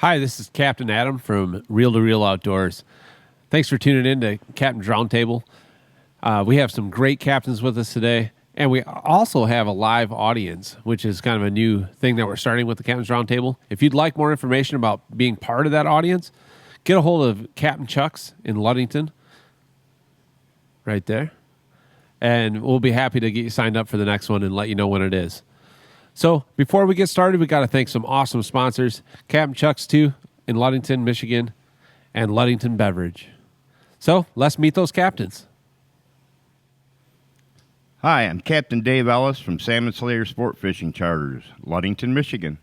Hi, this is Captain Adam from Reel to Reel Outdoors. Thanks for tuning in to Captain's Roundtable. We have some great captains with us today, and we also have a live audience, which is kind of a new thing that we're starting with the Captain's Roundtable. If you'd like more information about being part of that audience, get a hold of Captain Chuck's in Ludington, right there, and we'll be happy to get you signed up for the next one and let you know when it is. So before we get started, we got to thank some awesome sponsors, Captain Chuck's 2 in Ludington, Michigan, and Ludington Beverage. So let's meet those captains. Hi, I'm Captain Dave Ellis from Salmon Slayer Sport Fishing Charters, Ludington, Michigan.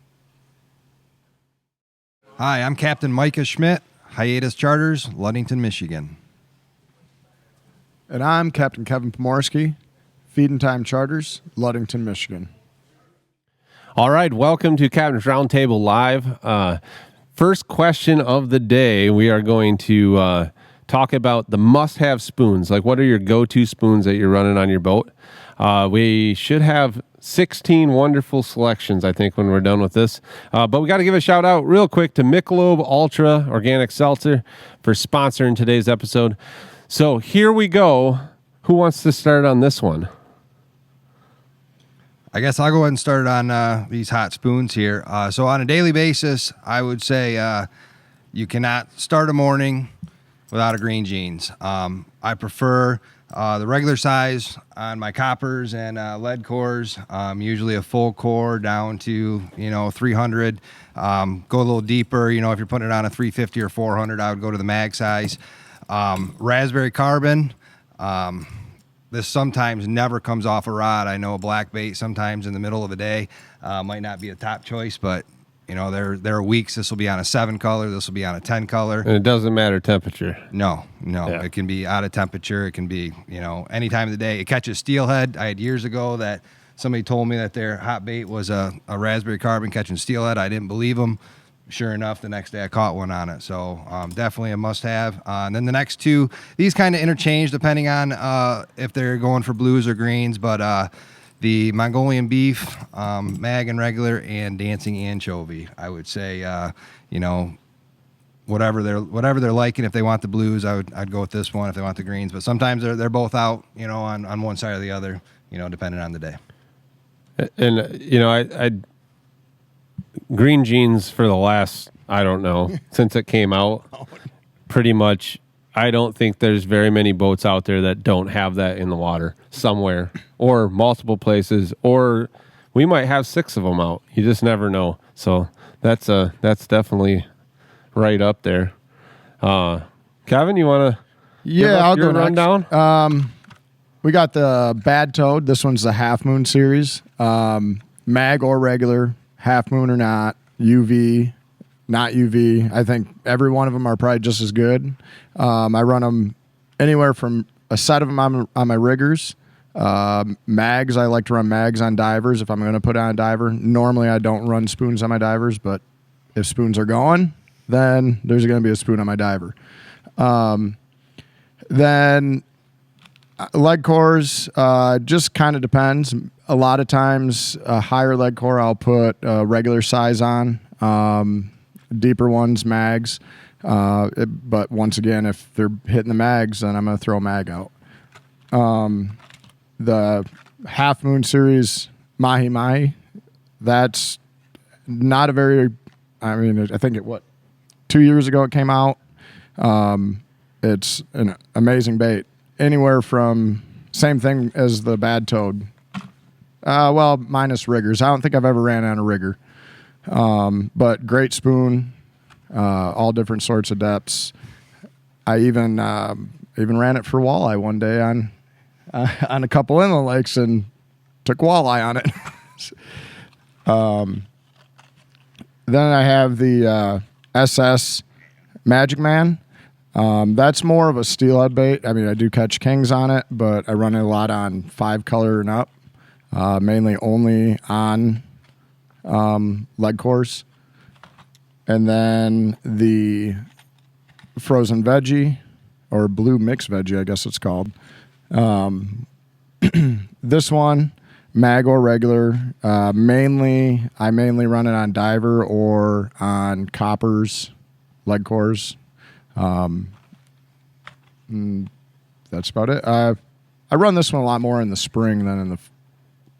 Hi, I'm Captain Micah Schmidt, Hiatus Charters, Ludington, Michigan. And I'm Captain Kevin Pomorski, Feeding Time Charters, Ludington, Michigan. All right, welcome to Captain's Roundtable Live. First question of the day, we are going to talk about the must-have spoons. Like, what are your go-to spoons that you're running on your boat? We should have 16 wonderful selections, I think, when we're done with this. But we got to give a shout-out real quick to Michelob Ultra Organic Seltzer for sponsoring today's episode. So here we go. Who wants to start on this one? I guess I'll go ahead and start on these hot spoons here. So on a daily basis, I would say you cannot start a morning without a green jeans. I prefer the regular size on my coppers and lead cores, usually a full core down to 300. Go a little deeper. If you're putting it on a 350 or 400, I would go to the mag size. Raspberry carbon. This sometimes never comes off a rod. I know a black bait sometimes in the middle of the day might not be a top choice, but there are weeks this will be on a 7 color, this will be on a 10 color. And it doesn't matter temperature. No. Yeah. It can be out of temperature. It can be, any time of the day. It catches steelhead. I had years ago that somebody told me that their hot bait was a raspberry carbon catching steelhead. I didn't believe them. Sure enough, the next day I caught one on it. So definitely a must-have. And then the next two, these kind of interchange depending on if they're going for blues or greens. But the Mongolian beef, mag and regular, and dancing anchovy, I would say, whatever they're liking. If they want the blues, I'd go with this one. If they want the greens, but sometimes they're both out, on one side or the other, depending on the day. And I green jeans for the last, I don't know, since it came out, pretty much, I don't think there's very many boats out there that don't have that in the water somewhere or multiple places, or we might have 6 of them out. You just never know. So that's definitely right up there. Kevin, you want to I'll go rundown? We got the Bad Toad. This one's the Half Moon series. Mag or regular, half moon or not, UV, not UV. I think every one of them are probably just as good. I run them anywhere from a set of them on my riggers. Mags, I like to run mags on divers if I'm going to put on a diver. Normally, I don't run spoons on my divers, but if spoons are going, then there's going to be a spoon on my diver. Then leg cores, just kind of depends. A lot of times, a higher leg core, I'll put regular size on. Deeper ones, mags. But once again, if they're hitting the mags, then I'm going to throw a mag out. The Half Moon Series Mahi Mahi, that's not a very, I think 2 years ago it came out. It's an amazing bait. Anywhere from, same thing as the Bad Toad. Minus riggers. I don't think I've ever ran on a rigger. But great spoon, all different sorts of depths. I even ran it for walleye one day on a couple inland lakes and took walleye on it. Then I have the SS Magic Man. That's more of a steelhead bait. I do catch kings on it, but I run it a lot on 5 color and up. Mainly only on leg cores. And then the frozen veggie, or blue mixed veggie, I guess it's called. This one, mag or regular. I mainly run it on diver or on coppers, leg cores. That's about it. I run this one a lot more in the spring than in the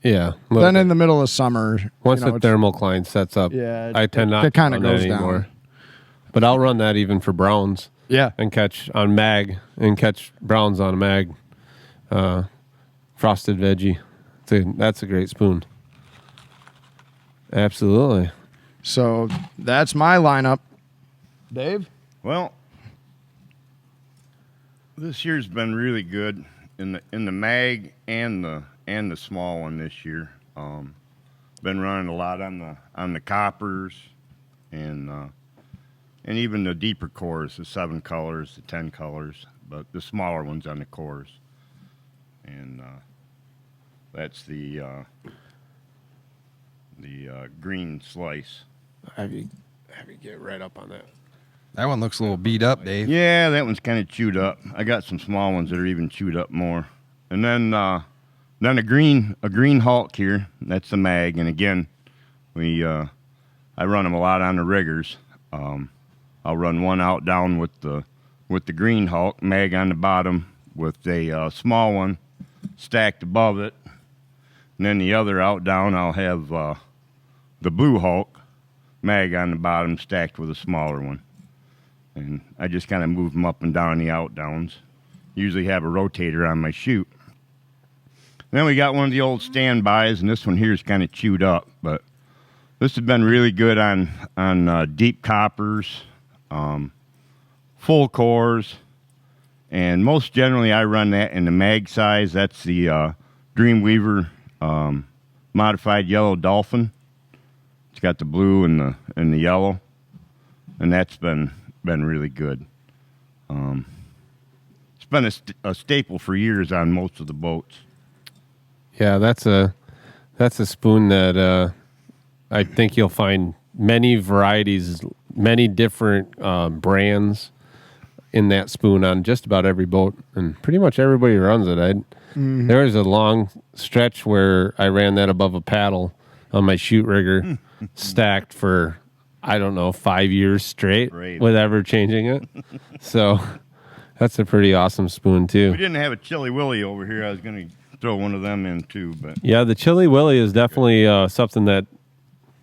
in the middle of summer. Once the thermocline sets up, Yeah, I tend not it to kinda run that goes down. anymore. But I'll run that even for browns Yeah. and catch on mag and catch browns on a mag. Frosted veggie. That's a great spoon. Absolutely. So that's my lineup. Dave? Well, this year's been really good in the mag and the small one this year. Been running a lot on the coppers and even the deeper cores, the 7 colors, the 10 colors, but the smaller ones on the cores. And that's the green slice. Have you get right up on that? That one looks a little beat up, Dave. Yeah, that one's kind of chewed up. I got some small ones that are even chewed up more. And then a green Hulk here. That's the mag. And again, I run them a lot on the riggers. I'll run one out down with the green Hulk mag on the bottom with a small one stacked above it. And then the other out down, I'll have the blue Hulk mag on the bottom stacked with a smaller one. And I just kind of move them up and down the out downs. Usually have a rotator on my chute. Then we got one of the old standbys, and this one here is kind of chewed up, but this has been really good on deep coppers, full cores, and most generally I run that in the mag size. That's the Dreamweaver modified yellow dolphin. It's got the blue and the yellow, and that's been really good. It's been a staple for years on most of the boats. Yeah, that's a spoon that I think you'll find many varieties, many different brands in that spoon on just about every boat, and pretty much everybody runs it. There was a long stretch where I ran that above a paddle on my chute rigger, stacked for, I don't know, 5 years straight with ever changing it. So that's a pretty awesome spoon too. We didn't have a Chili Willy over here. I was going to throw one of them in too, but yeah, the Chili Willy is definitely something that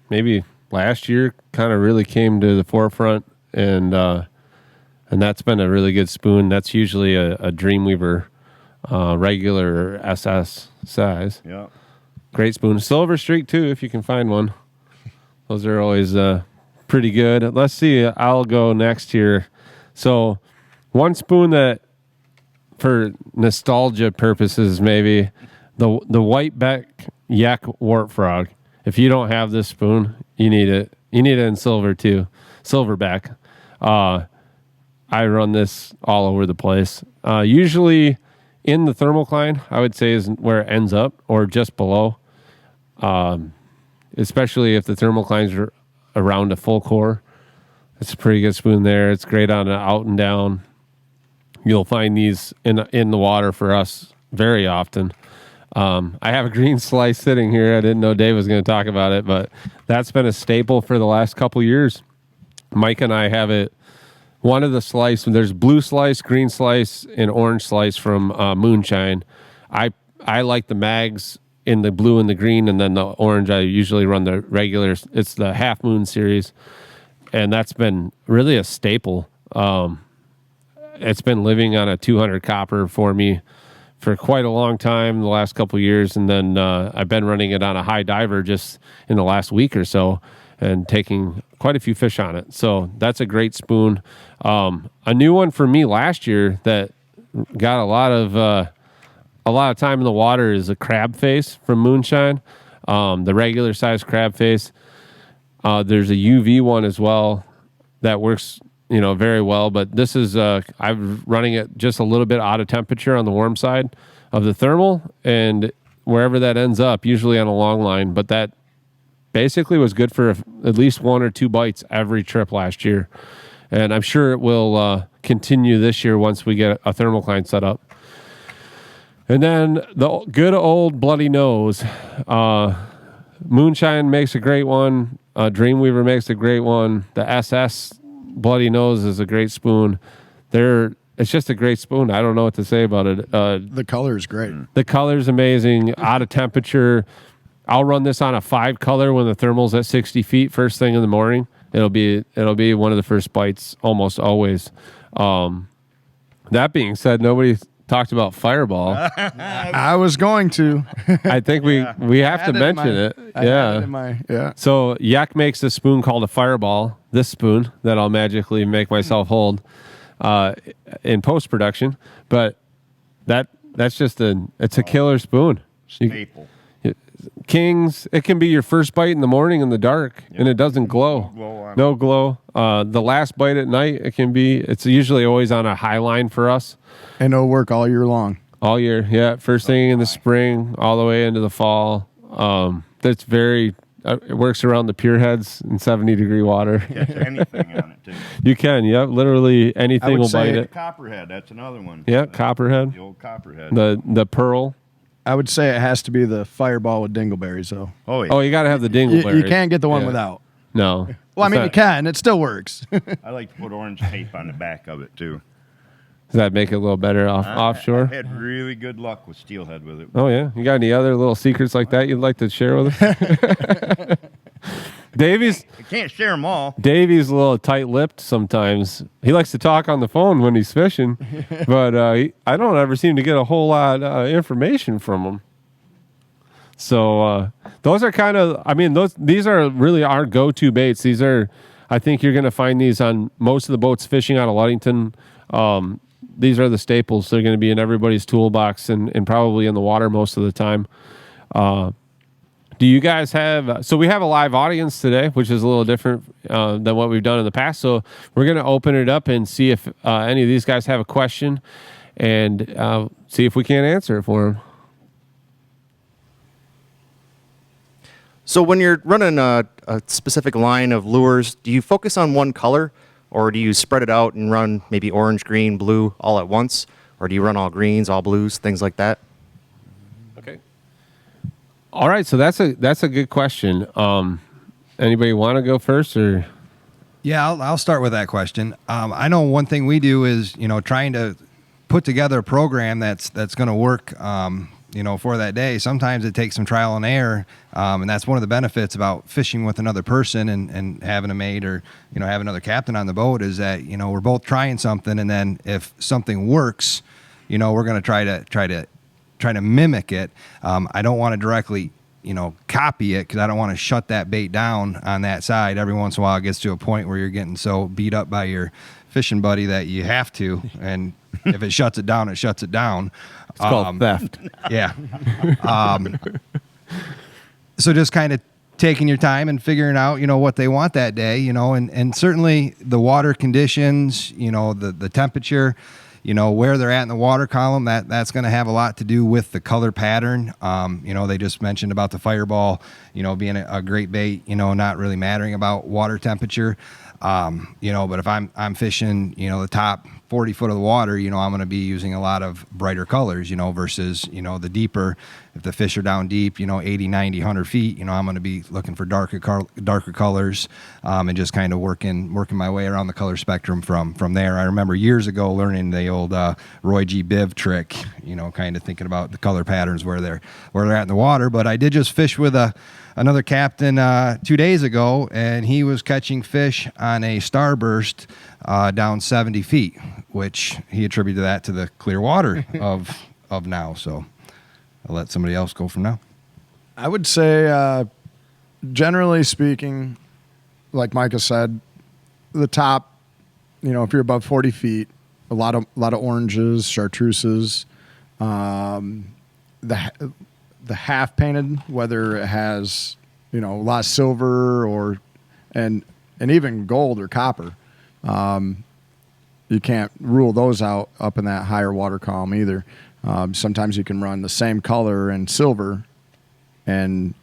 maybe last year kind of really came to the forefront, and that's been a really good spoon. That's usually a Dreamweaver regular SS size. yeah. Great spoon. Silver Streak too, if you can find one. Those are always pretty good. Let's see. I'll go next here. So one spoon that, for nostalgia purposes, maybe the Whiteback Yak Wart Frog. If you don't have this spoon, you need it. You need it in silver too, silverback. I run this all over the place. Usually in the thermocline, I would say is where it ends up, or just below. Especially if the thermoclines are around a full core. It's a pretty good spoon there. It's great on an out and down. You'll find these in the water for us very often. I have a green slice sitting here. I didn't know Dave was going to talk about it, but that's been a staple for the last couple years. Mike and I have it. One of the slice, there's blue slice, green slice, and orange slice from Moonshine. I like the mags in the blue and the green, and then the orange, I usually run the regular. It's the Half Moon series, and that's been really a staple. It's been living on a 200 copper for me for quite a long time, the last couple of years, and then I've been running it on a high diver just in the last week or so, and taking quite a few fish on it. So that's a great spoon. A new one for me last year that got a lot of time in the water is a crab face from Moonshine, the regular size crab face. There's a UV one as well that works, very well. But this is I'm running it just a little bit out of temperature on the warm side of the thermal, and wherever that ends up, usually on a long line. But that basically was good for at least 1 or 2 bites every trip last year, and I'm sure it will continue this year once we get a thermocline set up. And then the good old Bloody Nose. Moonshine makes a great one. Dreamweaver makes a great one. The SS Bloody Nose is a great spoon. It's just a great spoon. I don't know what to say about it. The color is great. The color's amazing. Out of temperature. I'll run this on a 5 color when the thermal's at 60 feet first thing in the morning. It'll be one of the first bites almost always. That being said, nobody talked about Fireball. I was going to. I think we have to mention it. Yeah. So Yak makes a spoon called a Fireball. This spoon that I'll magically make myself hold in post production, but that's just it's a killer spoon. Staple. Kings, it can be your first bite in the morning in the dark, and it doesn't glow. No glow. The last bite at night, it's usually always on a high line for us. And it'll work all year long. All year, yeah. First thing in the spring, all the way into the fall. That's very. It works around the pier heads in 70-degree water. Catch anything on it too. You can, yep. Literally anything will bite it. Copperhead, that's another one. Yeah, copperhead. The old copperhead. The pearl. I would say it has to be the Fireball with dingleberries, though. Oh yeah. Oh, you got to have the dingleberries. You can't get the one without. No. Well, I mean, you can. It still works. I like to put orange tape on the back of it too. Does that make it a little better offshore? I've had really good luck with steelhead with it. Oh, yeah? You got any other little secrets like that you'd like to share with us? Davy's... I can't share them all. Davy's a little tight-lipped sometimes. He likes to talk on the phone when he's fishing, but I don't ever seem to get a whole lot of information from him. So those are kind of... I mean, these are really our go-to baits. These are... I think you're going to find these on most of the boats fishing out of Ludington. These are the staples. They're going to be in everybody's toolbox and probably in the water most of the time. Do you guys have... So we have a live audience today, which is a little different than what we've done in the past. So we're going to open it up and see if any of these guys have a question and see if we can't answer it for them. So when you're running a specific line of lures, do you focus on one color? Or do you spread it out and run maybe orange, green, blue all at once? Or do you run all greens, all blues, things like that? Okay. All right, so that's a good question. Anybody want to go first, or? Yeah, I'll start with that question. I know one thing we do is trying to put together a program that's going to work. For that day. Sometimes it takes some trial and error, and that's one of the benefits about fishing with another person and having a mate or have another captain on the boat is that we're both trying something, and then if something works, we're going to try to mimic it. I don't want to directly copy it because I don't want to shut that bait down on that side. Every once in a while, it gets to a point where you're getting so beat up by your fishing buddy that you have to, and if it shuts it down, it shuts it down. It's called theft. Yeah. So just kind of taking your time and figuring out, what they want that day, and certainly the water conditions, the temperature, where they're at in the water column, that's going to have a lot to do with the color pattern. They just mentioned about the Fireball, being a great bait, not really mattering about water temperature. But if I'm fishing, the top 40 foot of the water, I'm going to be using a lot of brighter colors, versus, the deeper, if the fish are down deep, 80, 90, 100 feet, I'm going to be looking for darker colors, and just kind of working my way around the color spectrum from there. I remember years ago learning the old Roy G. Biv trick, kind of thinking about the color patterns where they're at in the water. But I did just fish with another captain 2 days ago, and he was catching fish on a starburst down 70 feet, which he attributed that to the clear water of now. So I'll let somebody else go from now. I would say, generally speaking, like Micah said, the top, if you're above 40 feet, a lot of oranges, chartreuses, the half painted, whether it has, a lot of silver and even gold or copper. You can't rule those out up in that higher water column either. Sometimes you can run the same color and silver and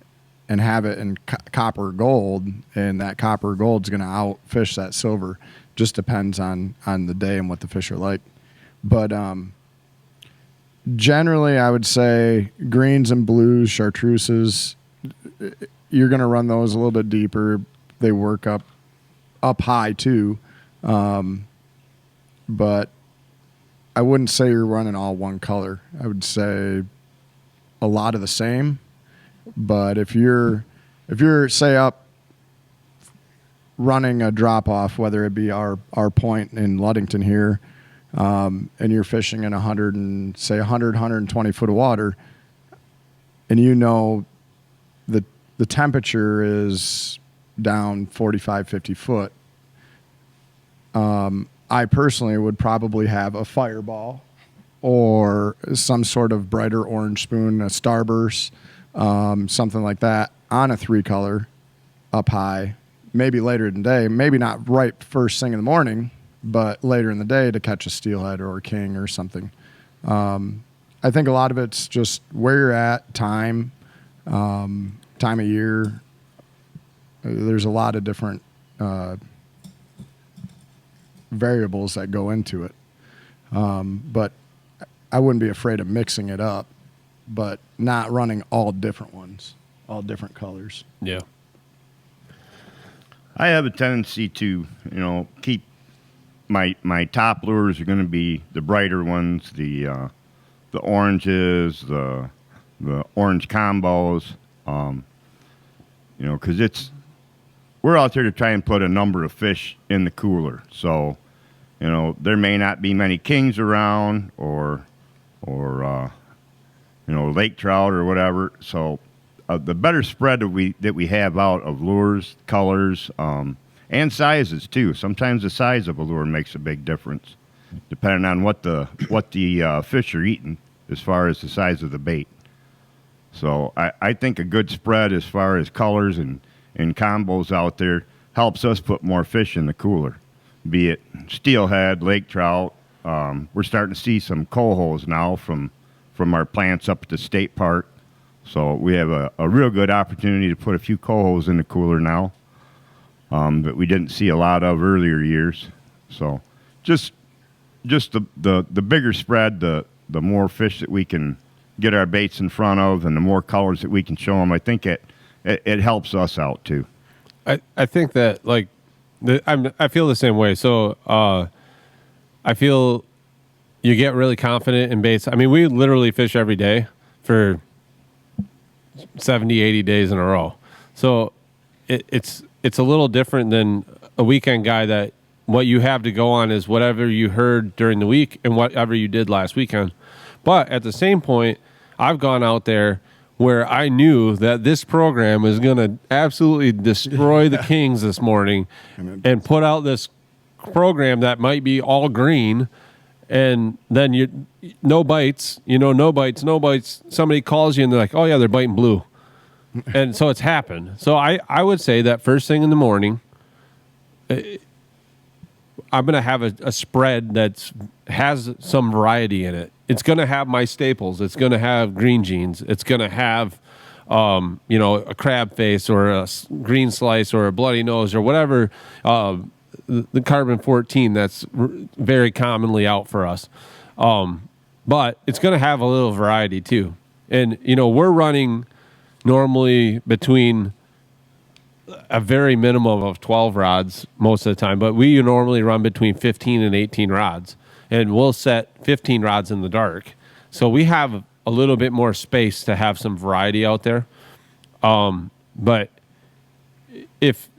have it in copper gold, and that copper gold is going to outfish that silver. Just depends on the day and what the fish are like. But Generally, I would say greens and blues, chartreuses, you're going to run those a little bit deeper. They work up high too. But I wouldn't say you're running all one color. I would say a lot of the same. But if you're say up running a drop off, whether it be our point in Ludington here, and you're fishing in 120 foot of water, and you know the temperature is down 45, 50 foot, I personally would probably have a fireball or some sort of brighter orange spoon, a starburst, something like that on a 3-color up high, maybe later in the day, maybe not right first thing in the morning, but later in the day to catch a steelhead or a king or something. I think a lot of it's just where you're at, time of year. There's a lot of different variables that go into it. But I wouldn't be afraid of mixing it up, but not running all different ones, all different colors. Yeah. I have a tendency to, keep my top lures are going to be the brighter ones, the oranges, the orange combos, because we're out there to try and put a number of fish in the cooler. So, there may not be many kings around or lake trout or whatever. So, the better spread that we have out of lures, colors, and sizes too. Sometimes the size of a lure makes a big difference, depending on what the fish are eating as far as the size of the bait. So I think a good spread as far as colors and combos out there helps us put more fish in the cooler, be it steelhead, lake trout. We're starting to see some cohos now from our plants up at the state park. So we have a real good opportunity to put a few cohos in the cooler now that we didn't see a lot of earlier years. So just the bigger spread, the more fish that we can get our baits in front of and the more colors that we can show them, I think it helps us out too. I think that I feel the same way. So I feel you get really confident in baits. I mean, we literally fish every day for 70, 80 days in a row. So it's a little different than a weekend guy that what you have to go on is whatever you heard during the week and whatever you did last weekend. But at the same point, I've gone out there where I knew that this program was going to absolutely destroy the Kings this morning and put out this program that might be all green, and then no bites. Somebody calls you and they're like, oh yeah, they're biting blue. And so it's happened. So I would say that first thing in the morning, I'm going to have a spread that has some variety in it. It's going to have my staples. It's going to have green jeans. It's going to have, a crab face or a green slice or a bloody nose or whatever, the carbon 14 that's very commonly out for us. But it's going to have a little variety too. And, we're running normally between a very minimum of 12 rods most of the time, but we normally run between 15 and 18 rods, and we'll set 15 rods in the dark. So we have a little bit more space to have some variety out there. But if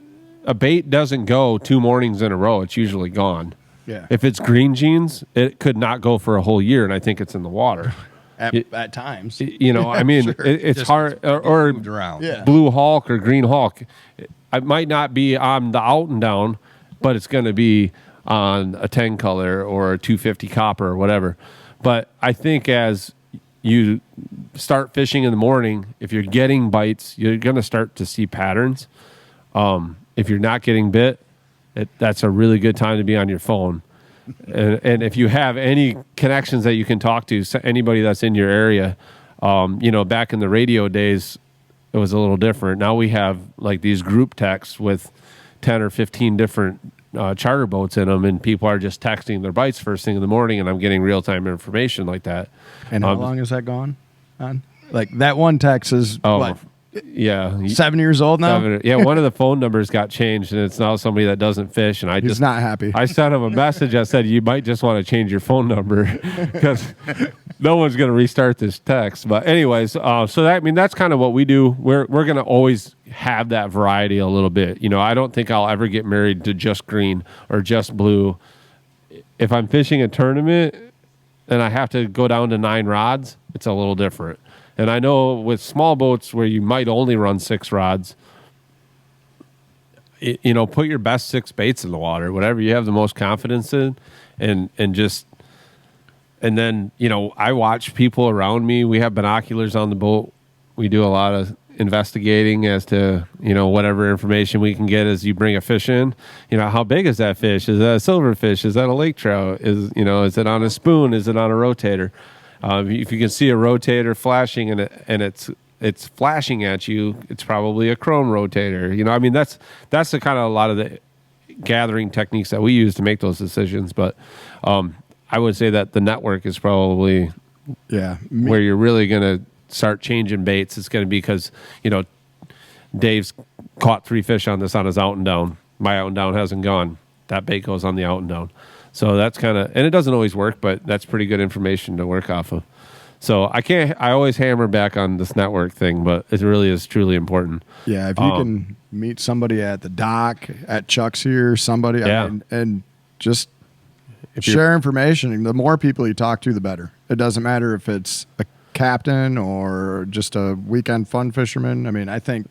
a bait doesn't go 2 mornings in a row, it's usually gone. Yeah. If it's green jeans, it could not go for a whole year, and I think it's in the water. At times. I mean, Sure. it's Just hard. Or moved around. Yeah. Blue Hawk or Green Hawk. It might not be on the out and down, but it's going to be on a 10 color or a 250 copper or whatever. But I think as you start fishing in the morning, if you're getting bites, you're going to start to see patterns. If you're not getting bit, that's a really good time to be on your phone. And if you have any connections that you can talk to, anybody that's in your area, back in the radio days, it was a little different. Now we have like these group texts with 10 or 15 different charter boats in them, and people are just texting their bites first thing in the morning, and I'm getting real time information like that. And how long has that gone on? Like that one text is what? Yeah, 7 years old now. Yeah, one of the phone numbers got changed, and it's now somebody that doesn't fish. And He's not happy. I sent him a message. I said, "You might just want to change your phone number because no one's going to restart this text." But anyways, so that's kind of what we do. We're going to always have that variety a little bit. I don't think I'll ever get married to just green or just blue. If I'm fishing a tournament and I have to go down to 9 rods, it's a little different. And I know with small boats where you might only run 6 rods, put your best 6 baits in the water, whatever you have the most confidence in, and then I watch people around me. We have binoculars on the boat. We do a lot of investigating as to whatever information we can get as you bring a fish in. How big is that fish? Is that a silverfish? Is that a lake trout? Is it on a spoon? Is it on a rotator? If you can see a rotator flashing and it's flashing at you, it's probably a chrome rotator. That's the kind of a lot of the gathering techniques that we use to make those decisions. But I would say that the network is probably where you're really going to start changing baits. It's going to be because Dave's caught 3 fish on this on his out and down. My out and down hasn't gone. That bait goes on the out and down. So that's kind of, and it doesn't always work, but that's pretty good information to work off of. So I always hammer back on this network thing, but it really is truly important. Yeah, if you can meet somebody at the dock, at Chuck's here, somebody, and just share information. The more people you talk to, the better. It doesn't matter if it's a captain or just a weekend fun fisherman. I think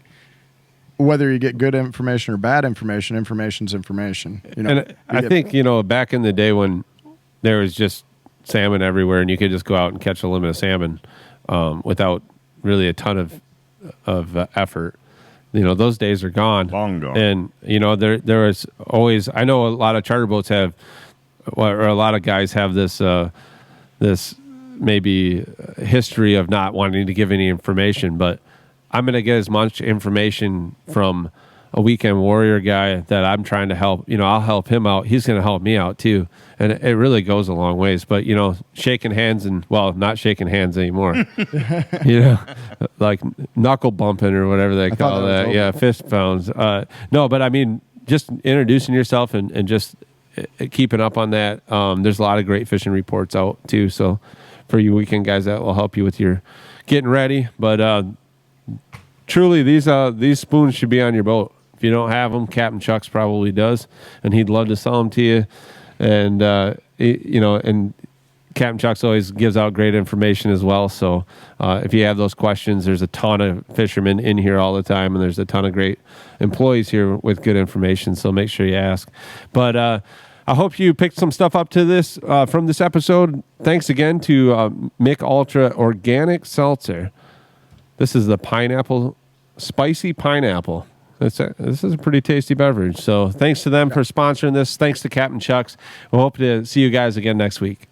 whether you get good information or bad information, information's information. And I think, back in the day when there was just salmon everywhere and you could just go out and catch a limit of salmon without really a ton of effort, those days are gone. Long gone. And, there was always, I know a lot of charter boats have, or a lot of guys have this maybe history of not wanting to give any information, but I'm going to get as much information from a weekend warrior guy that I'm trying to help. I'll help him out. He's going to help me out too. And it really goes a long ways. But, shaking hands not shaking hands anymore. Like knuckle bumping or whatever they call that. Yeah, fist pounds. No, but just introducing yourself and just keeping up on that. There's a lot of great fishing reports out too. So for you weekend guys, that will help you with your getting ready. But truly, these spoons should be on your boat. If you don't have them, Captain Chuck's probably does, and he'd love to sell them to you. And and Captain Chuck's always gives out great information as well. So if you have those questions, there's a ton of fishermen in here all the time, and there's a ton of great employees here with good information. So make sure you ask. But I hope you picked some stuff up to this from this episode. Thanks again to Mick Ultra Organic Seltzer. This is the spicy pineapple. This is a pretty tasty beverage. So thanks to them for sponsoring this. Thanks to Captain Chuck's. We hope to see you guys again next week.